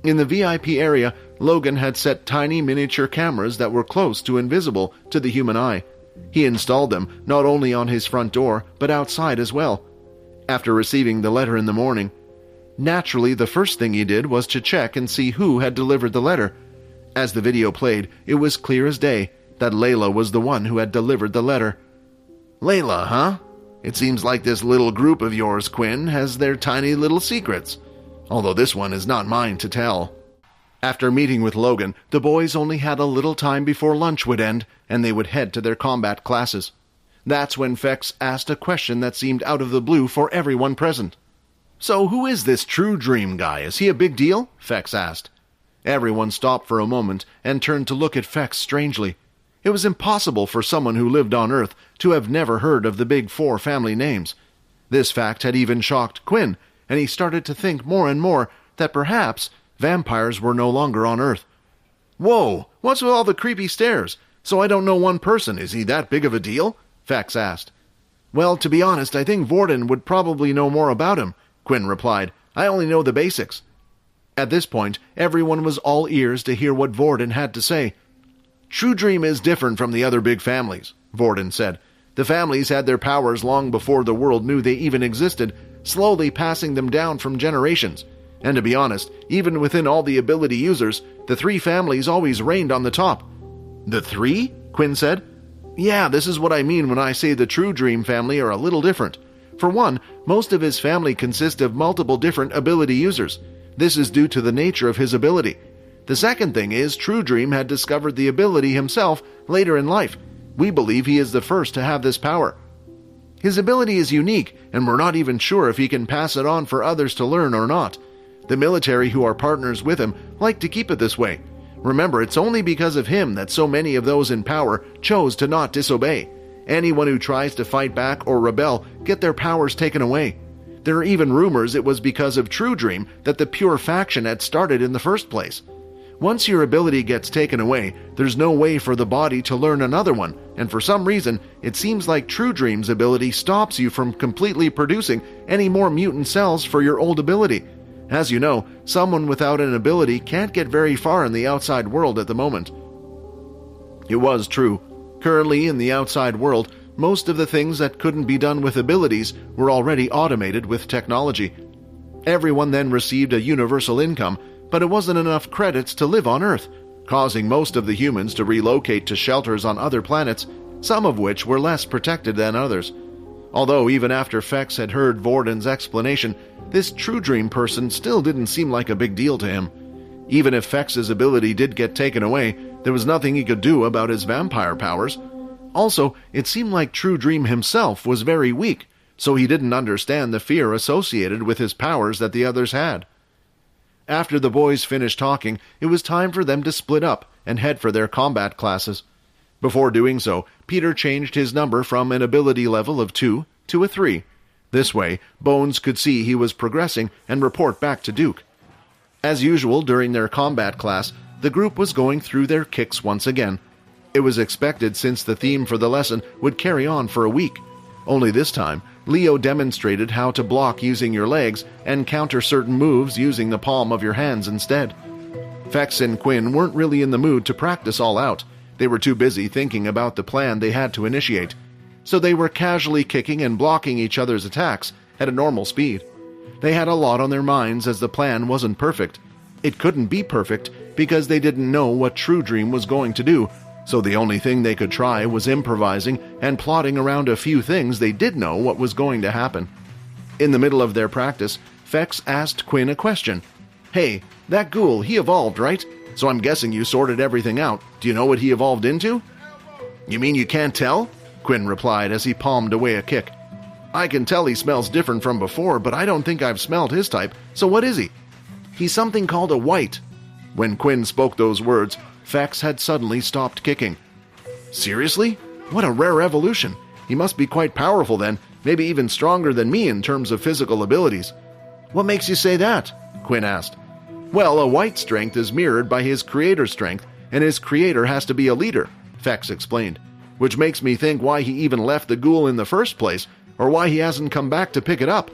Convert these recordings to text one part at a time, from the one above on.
In the VIP area, Logan had set tiny miniature cameras that were close to invisible to the human eye. He installed them not only on his front door, but outside as well. After receiving the letter in the morning, naturally the first thing he did was to check and see who had delivered the letter. As the video played, it was clear as day that Layla was the one who had delivered the letter. "Layla, huh? It seems like this little group of yours, Quinn, has their tiny little secrets. Although this one is not mine to tell." After meeting with Logan, the boys only had a little time before lunch would end, and they would head to their combat classes. That's when Fex asked a question that seemed out of the blue for everyone present. "So who is this Truedream guy? Is he a big deal?" Fex asked. Everyone stopped for a moment and turned to look at Fex strangely. It was impossible for someone who lived on Earth to have never heard of the big four family names. This fact had even shocked Quinn, and he started to think more and more that perhaps vampires were no longer on Earth. "Whoa, what's with all the creepy stares? So I don't know one person. Is he that big of a deal?" Fex asked. "Well, to be honest, I think Vorden would probably know more about him," Quinn replied. "I only know the basics." At this point, everyone was all ears to hear what Vorden had to say. "Truedream is different from the other big families," Vorden said. "The families had their powers long before the world knew they even existed, slowly passing them down from generations. And to be honest, even within all the ability users, the three families always reigned on the top." "The three?" Quinn said. "Yeah, this is what I mean when I say the Truedream family are a little different. For one, most of his family consist of multiple different ability users. This is due to the nature of his ability. The second thing is Truedream had discovered the ability himself later in life. We believe he is the first to have this power. His ability is unique, and we're not even sure if he can pass it on for others to learn or not. The military who are partners with him like to keep it this way. Remember, it's only because of him that so many of those in power chose to not disobey. Anyone who tries to fight back or rebel get their powers taken away. There are even rumors it was because of Truedream that the pure faction had started in the first place. Once your ability gets taken away, there's no way for the body to learn another one, and for some reason, it seems like Truedream's ability stops you from completely producing any more mutant cells for your old ability. As you know, someone without an ability can't get very far in the outside world at the moment." It was true. Currently, in the outside world, most of the things that couldn't be done with abilities were already automated with technology. Everyone then received a universal income, but it wasn't enough credits to live on Earth, causing most of the humans to relocate to shelters on other planets, some of which were less protected than others. Although even after Fex had heard Vorden's explanation, this Truedream person still didn't seem like a big deal to him. Even if Fex's ability did get taken away, there was nothing he could do about his vampire powers. Also, it seemed like Truedream himself was very weak, so he didn't understand the fear associated with his powers that the others had. After the boys finished talking, it was time for them to split up and head for their combat classes. Before doing so, Peter changed his number from an ability level of 2 to a 3. This way, Bones could see he was progressing and report back to Duke. As usual during their combat class, the group was going through their kicks once again. It was expected since the theme for the lesson would carry on for a week. Only this time, Leo demonstrated how to block using your legs and counter certain moves using the palm of your hands instead. Fex and Quinn weren't really in the mood to practice all out. They were too busy thinking about the plan they had to initiate. So they were casually kicking and blocking each other's attacks at a normal speed. They had a lot on their minds as the plan wasn't perfect. It couldn't be perfect because they didn't know what Truedream was going to do, so the only thing they could try was improvising and plotting around a few things they did know what was going to happen. In the middle of their practice, Fex asked Quinn a question. "Hey, that ghoul, he evolved, right? So I'm guessing you sorted everything out. Do you know what he evolved into?" "You mean you can't tell?" Quinn replied as he palmed away a kick. "I can tell he smells different from before, but I don't think I've smelled his type, so what is he?" "He's something called a wight." When Quinn spoke those words, Fex had suddenly stopped kicking. "Seriously? What a rare evolution. He must be quite powerful then, maybe even stronger than me in terms of physical abilities." "What makes you say that?" Quinn asked. "Well, a wight's strength is mirrored by his creator's strength, and his creator has to be a leader," Fex explained, "which makes me think why he even left the ghoul in the first place, or why he hasn't come back to pick it up."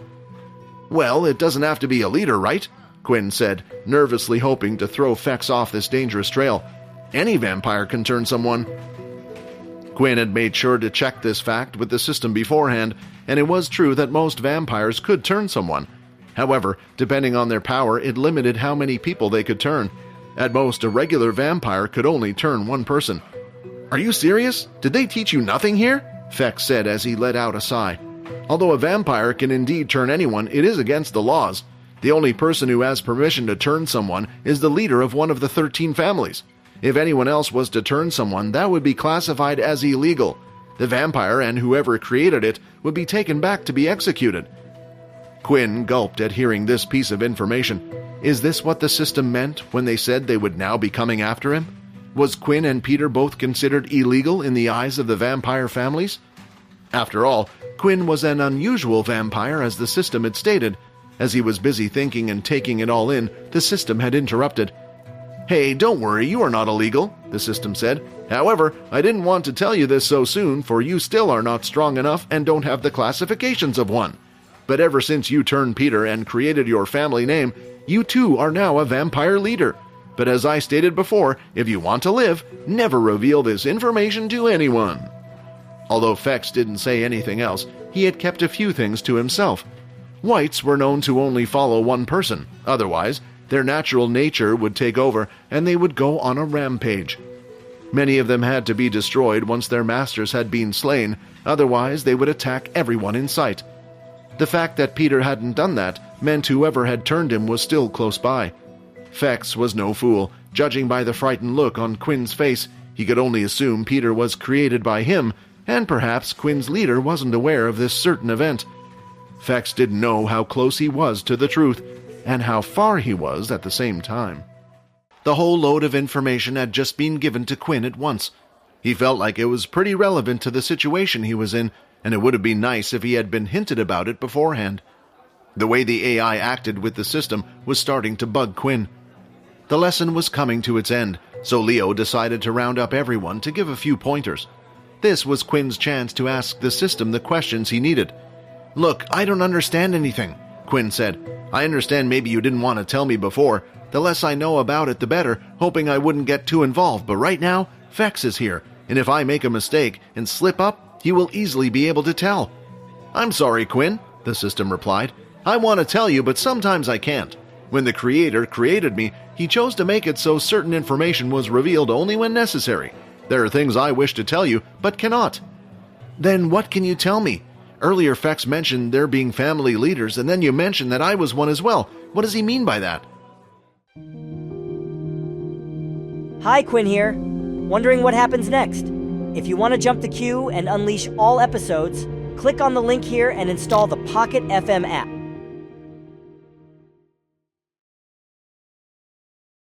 "Well, it doesn't have to be a leader, right?" Quinn said, nervously hoping to throw Fex off this dangerous trail. Any vampire can turn someone. Quinn had made sure to check this fact with the system beforehand, and it was true that most vampires could turn someone. However, depending on their power, it limited how many people they could turn. At most, a regular vampire could only turn one person. "Are you serious? Did they teach you nothing here?" Fex said as he let out a sigh. "Although a vampire can indeed turn anyone, it is against the laws. The only person who has permission to turn someone is the leader of one of the 13 families. If anyone else was to turn someone, that would be classified as illegal. The vampire and whoever created it would be taken back to be executed." Quinn gulped at hearing this piece of information. Is this what the system meant when they said they would now be coming after him? Was Quinn and Peter both considered illegal in the eyes of the vampire families? After all, Quinn was an unusual vampire, as the system had stated. As he was busy thinking and taking it all in, the system had interrupted. "Hey, don't worry, you are not illegal," the system said. "However, I didn't want to tell you this so soon, for you still are not strong enough and don't have the classifications of one. But ever since you turned Peter and created your family name, you too are now a vampire leader. But as I stated before, if you want to live, never reveal this information to anyone." Although Fex didn't say anything else, he had kept a few things to himself. Wights were known to only follow one person. Otherwise, their natural nature would take over and they would go on a rampage. Many of them had to be destroyed once their masters had been slain, otherwise they would attack everyone in sight. The fact that Peter hadn't done that meant whoever had turned him was still close by. Fex was no fool. Judging by the frightened look on Quinn's face, he could only assume Peter was created by him, and perhaps Quinn's leader wasn't aware of this certain event. Fex didn't know how close he was to the truth, and how far he was at the same time. The whole load of information had just been given to Quinn at once. He felt like it was pretty relevant to the situation he was in, and it would have been nice if he had been hinted about it beforehand. The way the AI acted with the system was starting to bug Quinn. The lesson was coming to its end, so Leo decided to round up everyone to give a few pointers. This was Quinn's chance to ask the system the questions he needed. "Look, I don't understand anything," Quinn said. "I understand maybe you didn't want to tell me before. The less I know about it, the better, hoping I wouldn't get too involved. But right now, Fex is here, and if I make a mistake and slip up, he will easily be able to tell." "I'm sorry, Quinn," the system replied. "I want to tell you, but sometimes I can't. When the Creator created me, he chose to make it so certain information was revealed only when necessary. There are things I wish to tell you, but cannot." "Then what can you tell me? Earlier Fex mentioned there being family leaders, and then you mentioned that I was one as well. What does he mean by that?" Hi, Quinn here. Wondering what happens next? If you want to jump the queue and unleash all episodes, click on the link here and install the Pocket FM app.